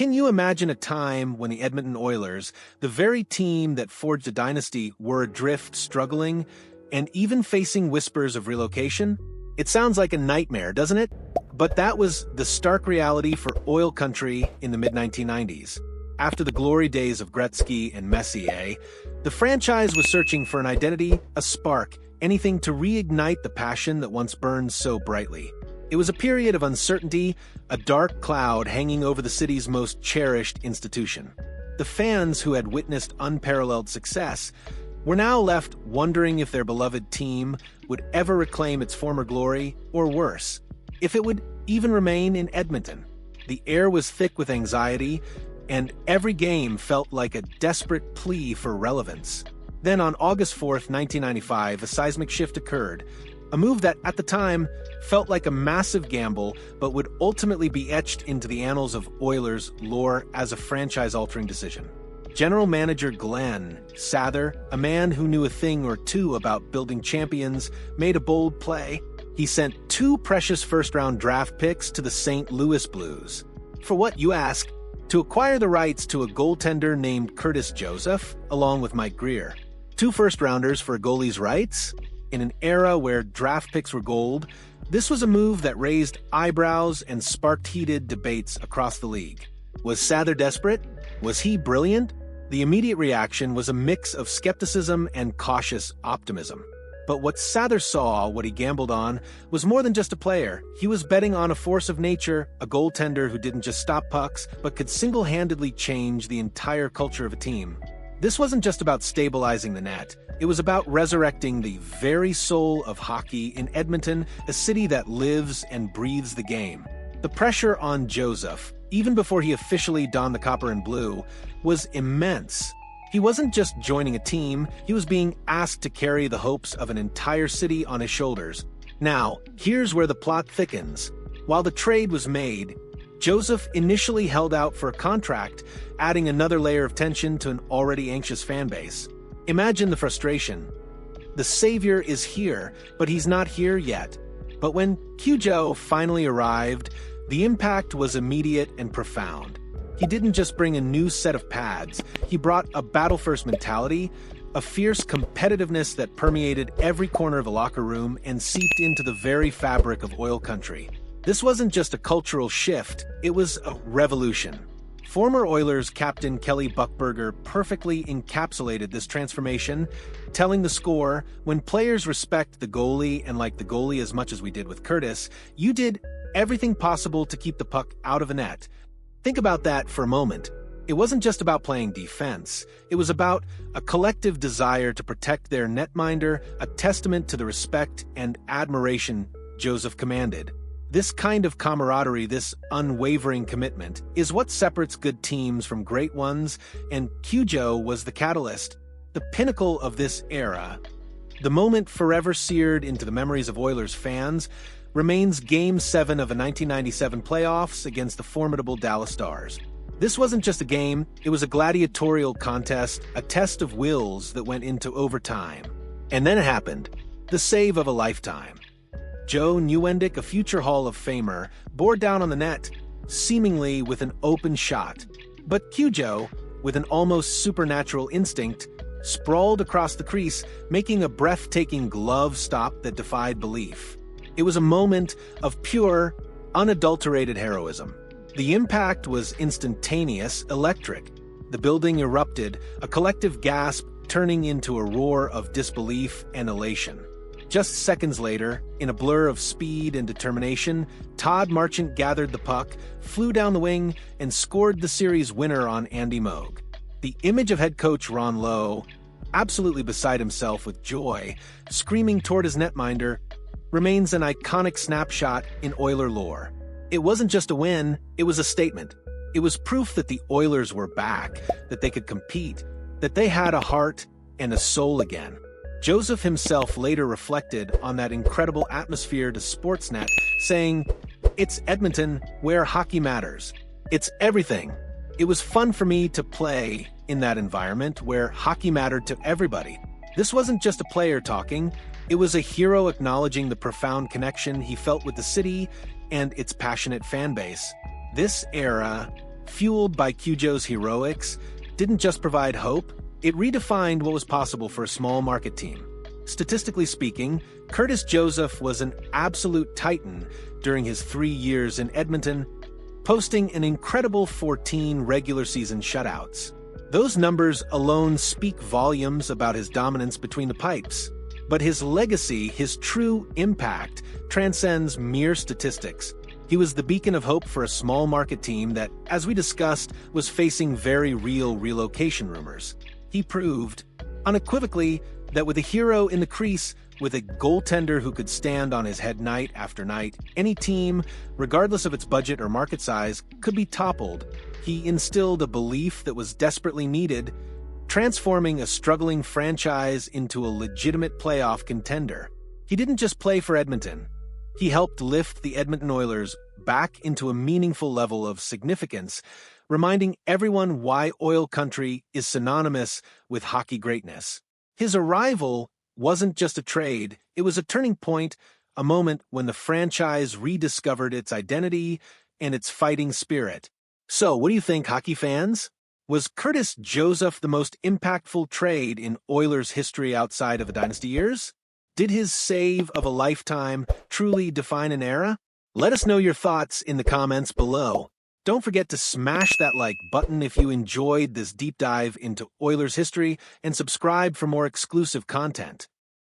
Can you imagine a time when the Edmonton Oilers, the very team that forged a dynasty, were adrift, struggling, and even facing whispers of relocation? It sounds like a nightmare, doesn't it? But that was the stark reality for oil country in the mid-1990s. After the glory days of Gretzky and Messier, the franchise was searching for an identity, a spark, anything to reignite the passion that once burned so brightly. It was a period of uncertainty, a dark cloud hanging over the city's most cherished institution. The fans who had witnessed unparalleled success were now left wondering if their beloved team would ever reclaim its former glory, or worse, if it would even remain in Edmonton. The air was thick with anxiety, and every game felt like a desperate plea for relevance. Then on August 4th, 1995, a seismic shift occurred, a move that, at the time, felt like a massive gamble, but would ultimately be etched into the annals of Oilers lore as a franchise-altering decision. General Manager Glen Sather, a man who knew a thing or two about building champions, made a bold play. He sent 2 precious first-round draft picks to the St. Louis Blues. For what, you ask? To acquire the rights to a goaltender named Curtis Joseph, along with Mike Greer. 2 first-rounders for a goalie's rights? In an era where draft picks were gold, this was a move that raised eyebrows and sparked heated debates across the league. Was Sather desperate? Was he brilliant? The immediate reaction was a mix of skepticism and cautious optimism. But what Sather saw, what he gambled on, was more than just a player. He was betting on a force of nature, a goaltender who didn't just stop pucks, but could single-handedly change the entire culture of a team. This wasn't just about stabilizing the net. It was about resurrecting the very soul of hockey in Edmonton, a city that lives and breathes the game. The pressure on Joseph, even before he officially donned the copper and blue, was immense. He wasn't just joining a team, he was being asked to carry the hopes of an entire city on his shoulders. Now, here's where the plot thickens. While the trade was made, Joseph initially held out for a contract, adding another layer of tension to an already anxious fan base. Imagine the frustration. The savior is here, but he's not here yet. But when CuJo finally arrived, the impact was immediate and profound. He didn't just bring a new set of pads, he brought a battle-first mentality, a fierce competitiveness that permeated every corner of the locker room and seeped into the very fabric of oil country. This wasn't just a cultural shift, it was a revolution. Former Oilers captain Kelly Buchberger perfectly encapsulated this transformation, telling the score, "When players respect the goalie and like the goalie as much as we did with Curtis, you did everything possible to keep the puck out of the net." Think about that for a moment. It wasn't just about playing defense. It was about a collective desire to protect their netminder, a testament to the respect and admiration Joseph commanded. This kind of camaraderie, this unwavering commitment, is what separates good teams from great ones, and CuJo was the catalyst, the pinnacle of this era. The moment forever seared into the memories of Oilers fans remains Game 7 of the 1997 playoffs against the formidable Dallas Stars. This wasn't just a game, it was a gladiatorial contest, a test of wills that went into overtime. And then it happened, the save of a lifetime. Joe Nieuwendyk, a future Hall of Famer, bore down on the net, seemingly with an open shot. But CuJo, with an almost supernatural instinct, sprawled across the crease, making a breathtaking glove stop that defied belief. It was a moment of pure, unadulterated heroism. The impact was instantaneous, electric. The building erupted, a collective gasp turning into a roar of disbelief and elation. Just seconds later, in a blur of speed and determination, Todd Marchant gathered the puck, flew down the wing, and scored the series winner on Andy Moog. The image of head coach Ron Lowe, absolutely beside himself with joy, screaming toward his netminder, remains an iconic snapshot in Oiler lore. It wasn't just a win, it was a statement. It was proof that the Oilers were back, that they could compete, that they had a heart and a soul again. Joseph himself later reflected on that incredible atmosphere to Sportsnet, saying, "It's Edmonton, where hockey matters. It's everything. It was fun for me to play in that environment where hockey mattered to everybody." This wasn't just a player talking, it was a hero acknowledging the profound connection he felt with the city and its passionate fan base. This era fueled by CuJo's heroics, didn't just provide hope, it redefined what was possible for a small market team. Statistically speaking, Curtis Joseph was an absolute titan during his 3 years in Edmonton, posting an incredible 14 regular season shutouts. Those numbers alone speak volumes about his dominance between the pipes. But his legacy, his true impact, transcends mere statistics. He was the beacon of hope for a small market team that, as we discussed, was facing very real relocation rumors. He proved, unequivocally, that with a hero in the crease, with a goaltender who could stand on his head night after night, any team, regardless of its budget or market size, could be toppled. He instilled a belief that was desperately needed, transforming a struggling franchise into a legitimate playoff contender. He didn't just play for Edmonton. He helped lift the Edmonton Oilers back into a meaningful level of significance, reminding everyone why oil country is synonymous with hockey greatness. His arrival wasn't just a trade, it was a turning point, a moment when the franchise rediscovered its identity and its fighting spirit. So, what do you think, hockey fans? Was Curtis Joseph the most impactful trade in Oilers history outside of the dynasty years? Did his save of a lifetime truly define an era? Let us know your thoughts in the comments below. Don't forget to smash that like button if you enjoyed this deep dive into Oilers history and subscribe for more exclusive content.